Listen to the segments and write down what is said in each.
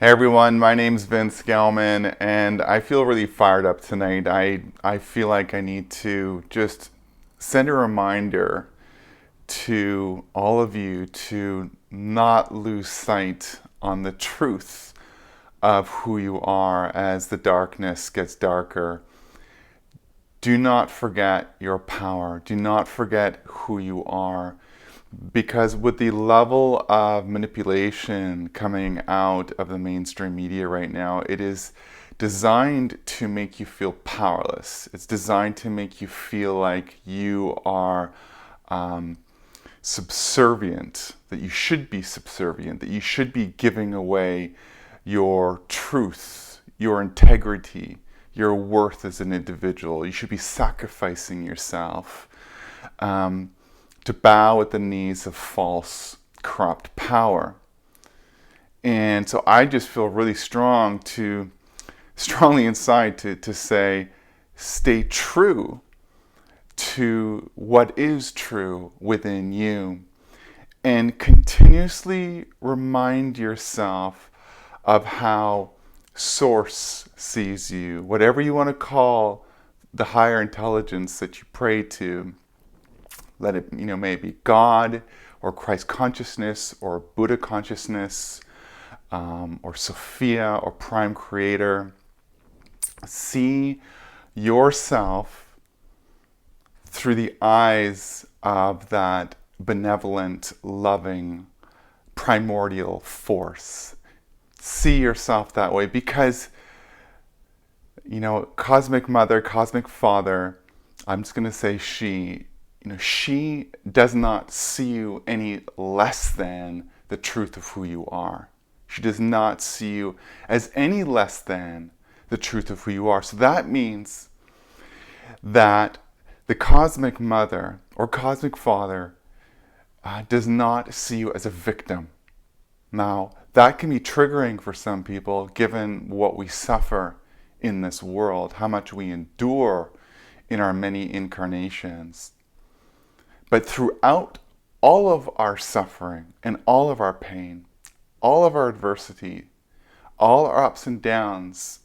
Hey everyone, my name's Vince Gelman, and I feel really fired up tonight. I feel like I need to just send a reminder to all of you to not lose sight on the truth of who you are as the darkness gets darker. Do not forget your power. Do not forget who you are. Because with the level of manipulation coming out of the mainstream media right now, it is designed to make you feel powerless. It's designed to make you feel like you are subservient, that you should be subservient, that you should be giving away your truth, your integrity, your worth as an individual. You should be sacrificing yourself. To bow at the knees of false, corrupt power. And so I just feel really strongly inside to say, stay true to what is true within you. And continuously remind yourself of how Source sees you, whatever you want to call the higher intelligence that you pray to. Let it, maybe God or Christ consciousness or Buddha consciousness or Sophia or Prime Creator. See yourself through the eyes of that benevolent, loving, primordial force. See yourself that way because, Cosmic Mother, Cosmic Father, I'm just going to say she does not see you any less than the truth of who you are. She does not see you as any less than the truth of who you are. So that means that the Cosmic Mother or Cosmic Father does not see you as a victim. Now, that can be triggering for some people given what we suffer in this world, how much we endure in our many incarnations. But throughout all of our suffering and all of our pain, all of our adversity, all our ups and downs,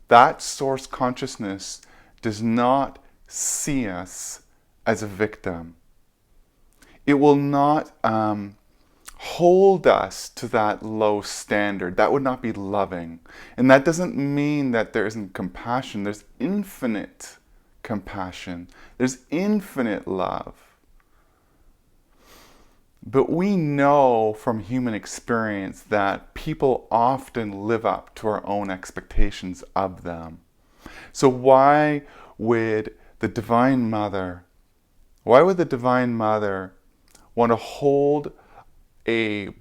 that source consciousness does not see us as a victim. It will not hold us to that low standard. That would not be loving. And that doesn't mean that there isn't compassion. There's infinite compassion. There's infinite love. But we know from human experience that people often live up to our own expectations of them. So why would the Divine Mother want to hold a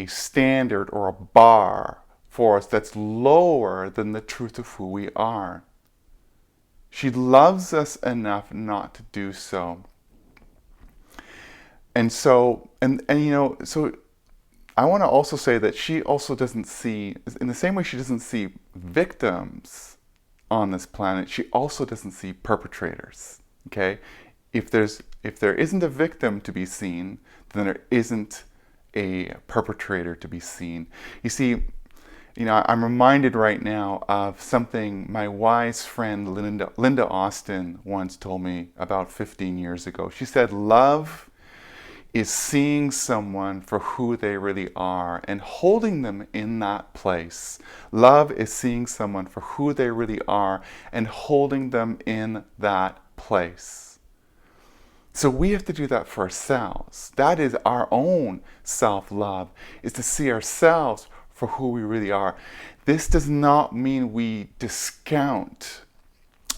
standard or a bar for us that's lower than the truth of who we are? She loves us enough not to do so. And so, so I want to also say that she also doesn't see, in the same way she doesn't see victims on this planet, she also doesn't see perpetrators, okay? If there isn't a victim to be seen, then there isn't a perpetrator to be seen. You see, I'm reminded right now of something my wise friend Linda Austin once told me about 15 years ago. She said, love is seeing someone for who they really are and holding them in that place. Love is seeing someone for who they really are and holding them in that place. So we have to do that for ourselves. That is our own self-love, is to see ourselves for who we really are. This does not mean we discount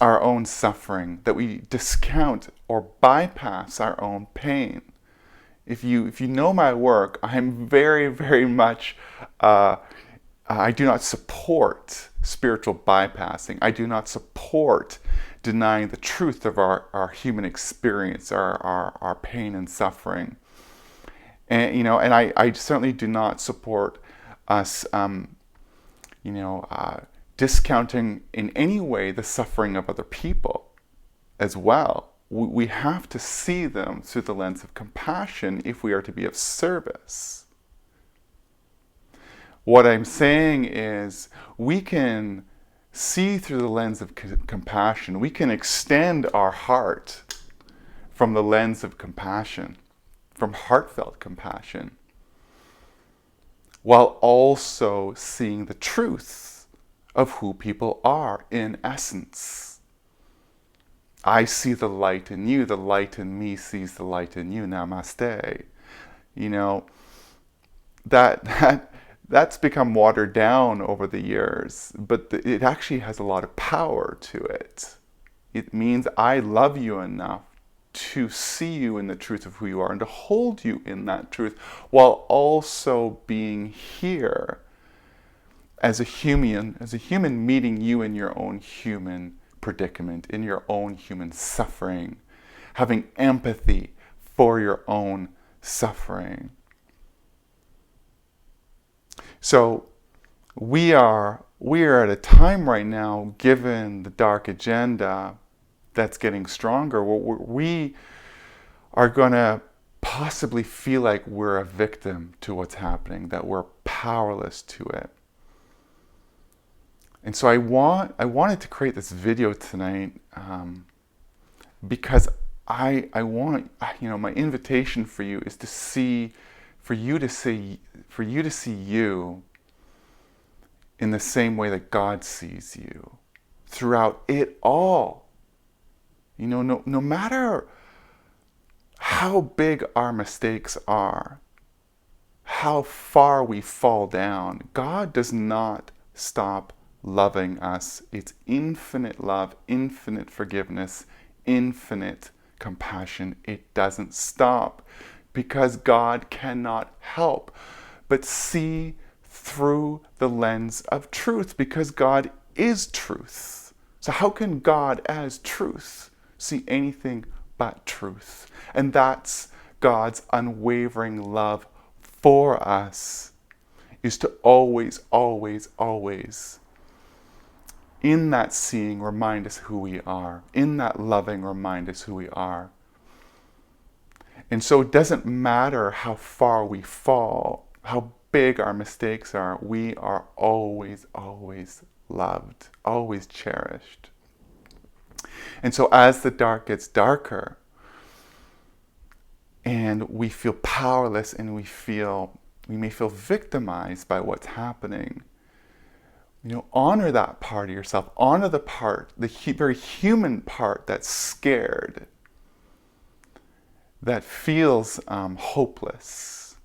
our own suffering, that we discount or bypass our own pain. If you know my work, I'm very, very much, I do not support spiritual bypassing. I do not support denying the truth of our human experience, our pain and suffering. And, and I certainly do not support us, discounting in any way the suffering of other people as well. We have to see them through the lens of compassion if we are to be of service. What I'm saying is we can see through the lens of compassion. We can extend our heart from the lens of compassion, from heartfelt compassion, while also seeing the truth of who people are in essence. I see the light in you, the light in me sees the light in you. Namaste. You know, that's become watered down over the years, but it actually has a lot of power to it. It means I love you enough to see you in the truth of who you are and to hold you in that truth while also being here as a human meeting you in your own human predicament, in your own human suffering, having empathy for your own suffering. So we are at a time right now, given the dark agenda that's getting stronger, where we are going to possibly feel like we're a victim to what's happening, that we're powerless to it. And so I wanted to create this video tonight because I want, my invitation for you is for you to see you in the same way that God sees you throughout it all. No matter how big our mistakes are, how far we fall down, God does not stop loving us. It's infinite love, infinite forgiveness, infinite compassion. It doesn't stop because God cannot help but see through the lens of truth, because God is truth. So how can God as truth see anything but truth? And that's God's unwavering love for us, is to always, always, always, in that seeing, remind us who we are. In that loving, remind us who we are. And so it doesn't matter how far we fall, how big our mistakes are, we are always, always loved, always cherished. And so as the dark gets darker, and we feel powerless and we may feel victimized by what's happening, honor that part of yourself. Honor the part, the very human part that's scared, that feels hopeless.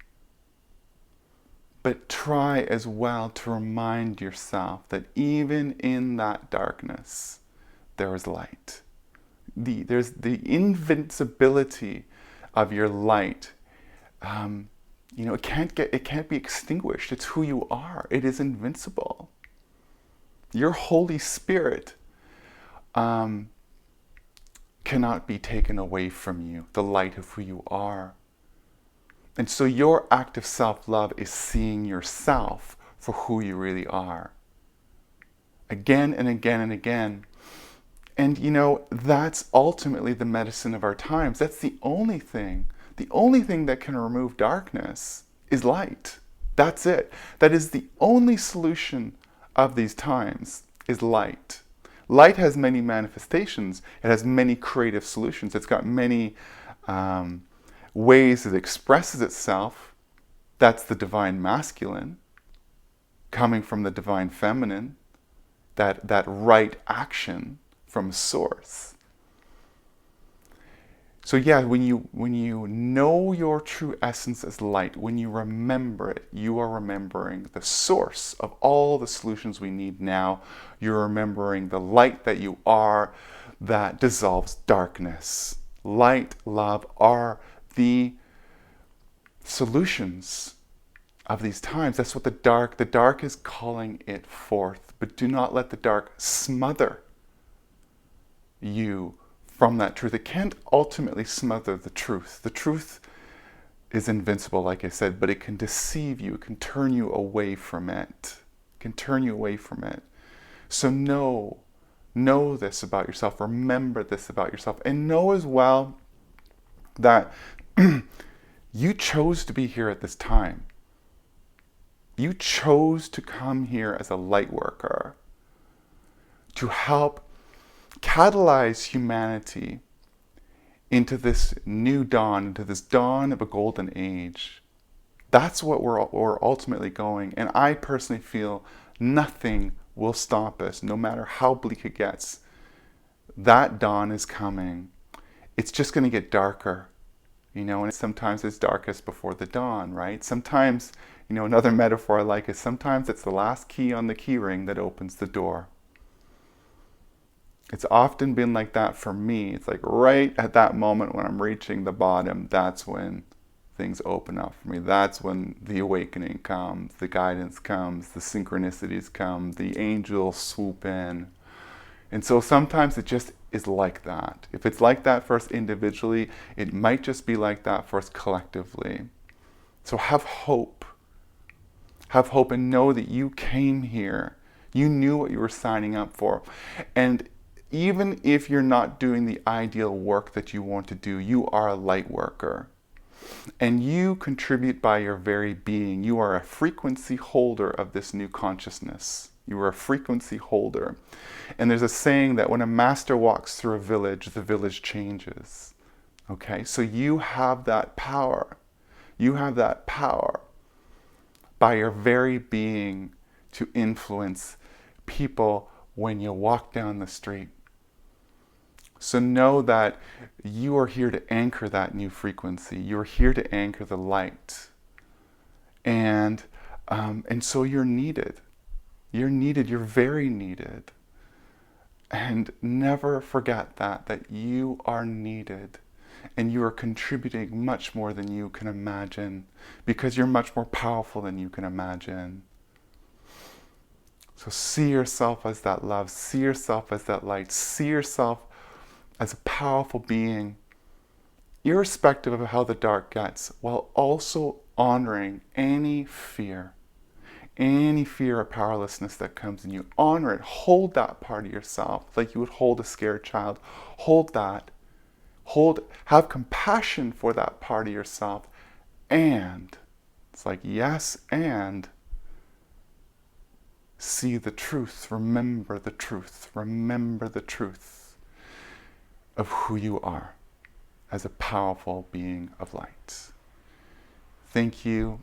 But try as well to remind yourself that even in that darkness, there is light. There's the invincibility of your light. It can't be extinguished. It's who you are. It is invincible. Your Holy Spirit cannot be taken away from you, the light of who you are. And so your act of self-love is seeing yourself for who you really are. Again and again and again. And that's ultimately the medicine of our times. That's the only thing. The only thing that can remove darkness is light. That's it. That is the only solution of these times, is light. Light has many manifestations. It has many creative solutions. It's got many ways it expresses itself. That's the divine masculine coming from the divine feminine, that right action from source. So yeah, when you know your true essence as light, when you remember it, you are remembering the source of all the solutions we need now. You're remembering the light that you are, that dissolves darkness. Light, love are the solutions of these times. That's what the dark is calling it forth. But do not let the dark smother you from that truth. It can't ultimately smother the truth. The truth is invincible, like I said, but it can deceive you. It can turn you away from it. It can turn you away from it. So know this about yourself. Remember this about yourself. And know as well that you chose to be here at this time. You chose to come here as a light worker to help catalyze humanity into this new dawn, into this dawn of a golden age. That's what we're ultimately going. And I personally feel nothing will stop us, no matter how bleak it gets. That dawn is coming. It's just going to get darker, and sometimes it's darkest before the dawn, right? Sometimes, another metaphor I like is sometimes it's the last key on the key ring that opens the door. It's often been like that for me. It's like right at that moment when I'm reaching the bottom, that's when things open up for me. That's when the awakening comes, the guidance comes, the synchronicities come, the angels swoop in. And so sometimes it just is like that. If it's like that for us individually, it might just be like that for us collectively. So have hope. Have hope and know that you came here. You knew what you were signing up for. And even if you're not doing the ideal work that you want to do, you are a light worker. And you contribute by your very being. You are a frequency holder of this new consciousness. You are a frequency holder. And there's a saying that when a master walks through a village, the village changes. Okay, so you have that power. You have that power by your very being to influence people when you walk down the street. So know that you are here to anchor that new frequency. You're here to anchor the light. And so you're needed. You're needed. You're very needed. And never forget that you are needed. And you are contributing much more than you can imagine, because you're much more powerful than you can imagine. So see yourself as that love. See yourself as that light. See yourself as a powerful being, irrespective of how the dark gets, while also honoring any fear of powerlessness that comes in you. Honor it. Hold that part of yourself like you would hold a scared child. Hold that. Have compassion for that part of yourself. And it's like, yes, and see the truth. Remember the truth. Remember the truth of who you are as a powerful being of light. Thank you.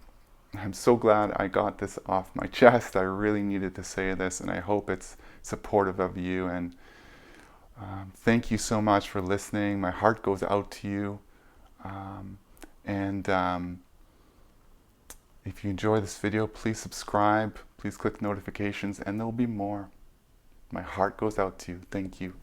I'm so glad I got this off my chest. I really needed to say this, and I hope it's supportive of you. And thank you so much for listening. My heart goes out to you. If you enjoy this video, please subscribe. Please click notifications, and there'll be more. My heart goes out to you. Thank you.